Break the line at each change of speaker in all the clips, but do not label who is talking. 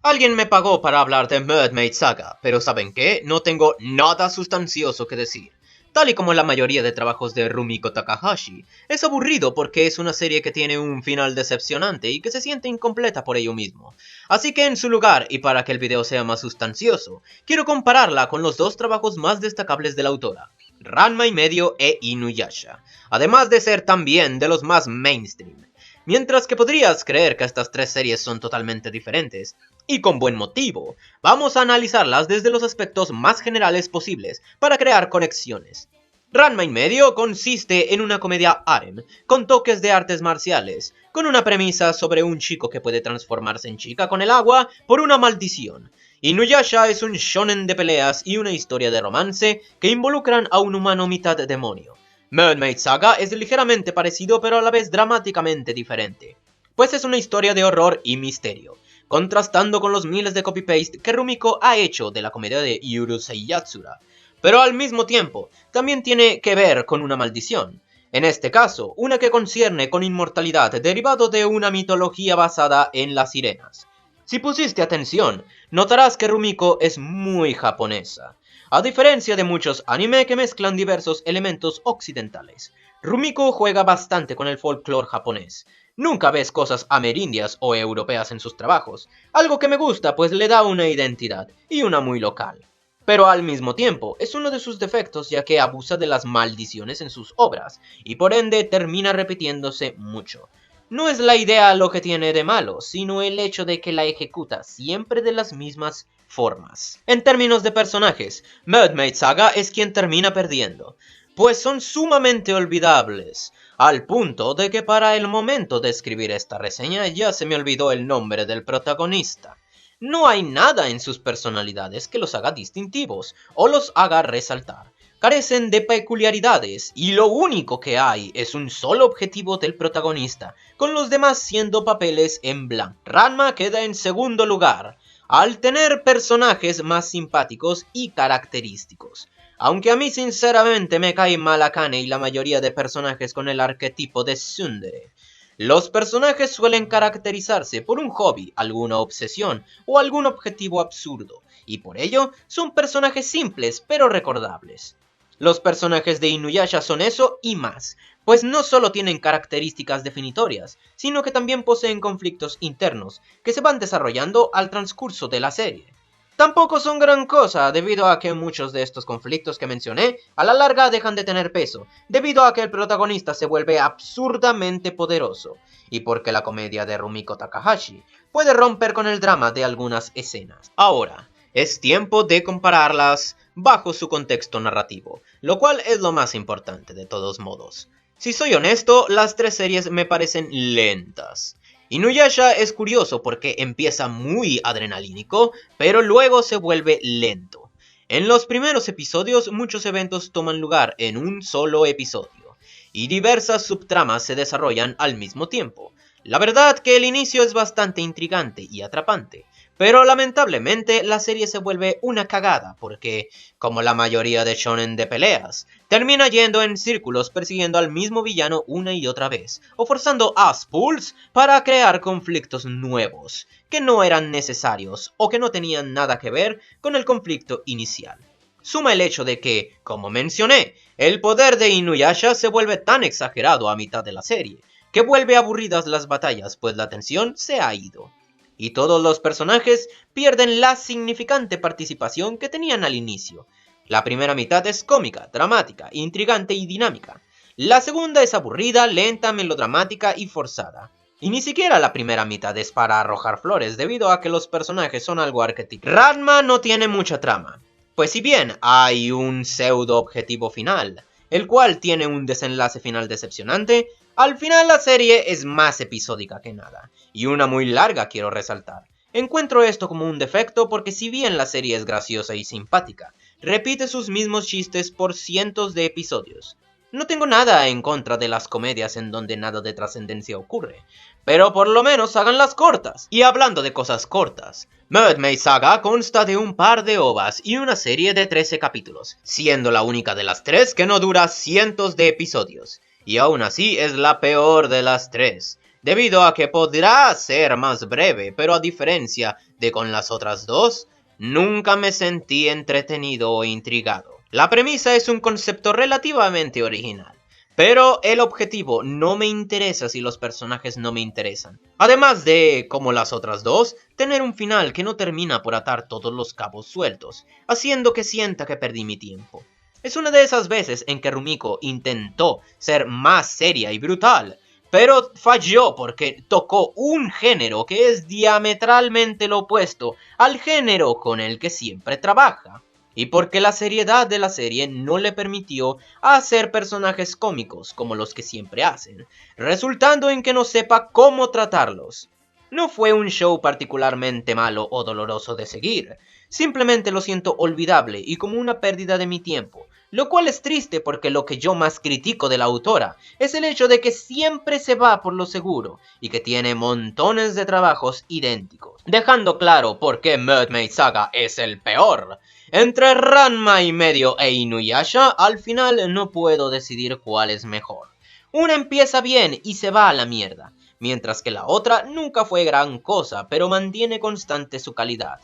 Alguien me pagó para hablar de Mermaid Saga, pero ¿saben qué? No tengo nada sustancioso que decir. Tal y como la mayoría de trabajos de Rumiko Takahashi, es aburrido porque es una serie que tiene un final decepcionante y que se siente incompleta por ello mismo. Así que en su lugar, y para que el video sea más sustancioso, quiero compararla con los dos trabajos más destacables de la autora, Ranma y medio e Inuyasha, además de ser también de los más mainstream. Mientras que podrías creer que estas tres series son totalmente diferentes, y con buen motivo, vamos a analizarlas desde los aspectos más generales posibles para crear conexiones. Ranma y medio consiste en una comedia harem, con toques de artes marciales, con una premisa sobre un chico que puede transformarse en chica con el agua por una maldición. Inuyasha es un shonen de peleas y una historia de romance que involucran a un humano mitad demonio. Mermaid Saga es ligeramente parecido pero a la vez dramáticamente diferente, pues es una historia de horror y misterio, contrastando con los miles de copy-paste que Rumiko ha hecho de la comedia de Urusei Yatsura, pero al mismo tiempo también tiene que ver con una maldición, en este caso una que concierne con inmortalidad derivado de una mitología basada en las sirenas. Si pusiste atención, notarás que Rumiko es muy japonesa. A diferencia de muchos anime que mezclan diversos elementos occidentales, Rumiko juega bastante con el folclore japonés. Nunca ves cosas amerindias o europeas en sus trabajos, algo que me gusta pues le da una identidad, y una muy local. Pero al mismo tiempo, es uno de sus defectos ya que abusa de las maldiciones en sus obras, y por ende termina repitiéndose mucho. No es la idea lo que tiene de malo, sino el hecho de que la ejecuta siempre de las mismas formas. En términos de personajes, Mermaid Saga es quien termina perdiendo, pues son sumamente olvidables, al punto de que para el momento de escribir esta reseña ya se me olvidó el nombre del protagonista. No hay nada en sus personalidades que los haga distintivos o los haga resaltar. Carecen de peculiaridades y lo único que hay es un solo objetivo del protagonista, con los demás siendo papeles en blanco. Ranma queda en segundo lugar, al tener personajes más simpáticos y característicos. Aunque a mí sinceramente me cae mal Akane y la mayoría de personajes con el arquetipo de tsundere. Los personajes suelen caracterizarse por un hobby, alguna obsesión o algún objetivo absurdo, y por ello son personajes simples pero recordables. Los personajes de Inuyasha son eso y más, pues no solo tienen características definitorias, sino que también poseen conflictos internos que se van desarrollando al transcurso de la serie. Tampoco son gran cosa, debido a que muchos de estos conflictos que mencioné a la larga dejan de tener peso, debido a que el protagonista se vuelve absurdamente poderoso, y porque la comedia de Rumiko Takahashi puede romper con el drama de algunas escenas. Ahora, es tiempo de compararlas bajo su contexto narrativo, lo cual es lo más importante de todos modos. Si soy honesto, las tres series me parecen lentas. Inuyasha es curioso porque empieza muy adrenalínico, pero luego se vuelve lento. En los primeros episodios muchos eventos toman lugar en un solo episodio, y diversas subtramas se desarrollan al mismo tiempo. La verdad que el inicio es bastante intrigante y atrapante, pero lamentablemente la serie se vuelve una cagada porque, como la mayoría de shonen de peleas, termina yendo en círculos persiguiendo al mismo villano una y otra vez, o forzando a Spools para crear conflictos nuevos, que no eran necesarios o que no tenían nada que ver con el conflicto inicial. Suma el hecho de que, como mencioné, el poder de Inuyasha se vuelve tan exagerado a mitad de la serie, que vuelve aburridas las batallas pues la tensión se ha ido. Y todos los personajes pierden la significante participación que tenían al inicio. La primera mitad es cómica, dramática, intrigante y dinámica. La segunda es aburrida, lenta, melodramática y forzada. Y ni siquiera la primera mitad es para arrojar flores debido a que los personajes son algo arquetípicos. Ranma no tiene mucha trama, pues si bien hay un pseudo objetivo final, el cual tiene un desenlace final decepcionante, al final la serie es más episódica que nada, y una muy larga quiero resaltar. Encuentro esto como un defecto porque si bien la serie es graciosa y simpática, repite sus mismos chistes por cientos de episodios. No tengo nada en contra de las comedias en donde nada de trascendencia ocurre, pero por lo menos háganlas cortas. Y hablando de cosas cortas, Mermaid Saga consta de un par de ovas y una serie de 13 capítulos, siendo la única de las tres que no dura cientos de episodios. Y aún así es la peor de las tres, debido a que podrá ser más breve, pero a diferencia De con las otras dos, nunca me sentí entretenido o intrigado. La premisa es un concepto relativamente original, pero el objetivo no me interesa si los personajes no me interesan. Además de, como las otras dos, tener un final que no termina por atar todos los cabos sueltos, haciendo que sienta que perdí mi tiempo. Es una de esas veces en que Rumiko intentó ser más seria y brutal, pero falló porque tocó un género que es diametralmente lo opuesto al género con el que siempre trabaja. Y porque la seriedad de la serie no le permitió hacer personajes cómicos como los que siempre hacen, resultando en que no sepa cómo tratarlos. No fue un show particularmente malo o doloroso de seguir, simplemente lo siento olvidable y como una pérdida de mi tiempo, lo cual es triste porque lo que yo más critico de la autora es el hecho de que siempre se va por lo seguro y que tiene montones de trabajos idénticos, dejando claro por qué Mermaid Saga es el peor. Entre Ranma y medio e Inuyasha, al final no puedo decidir cuál es mejor. Una empieza bien y se va a la mierda, mientras que la otra nunca fue gran cosa, pero mantiene constante su calidad.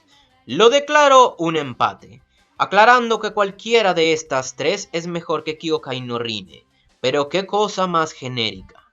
Lo declaro un empate, aclarando que cualquiera de estas tres es mejor que Kyokai no Rine, pero qué cosa más genérica.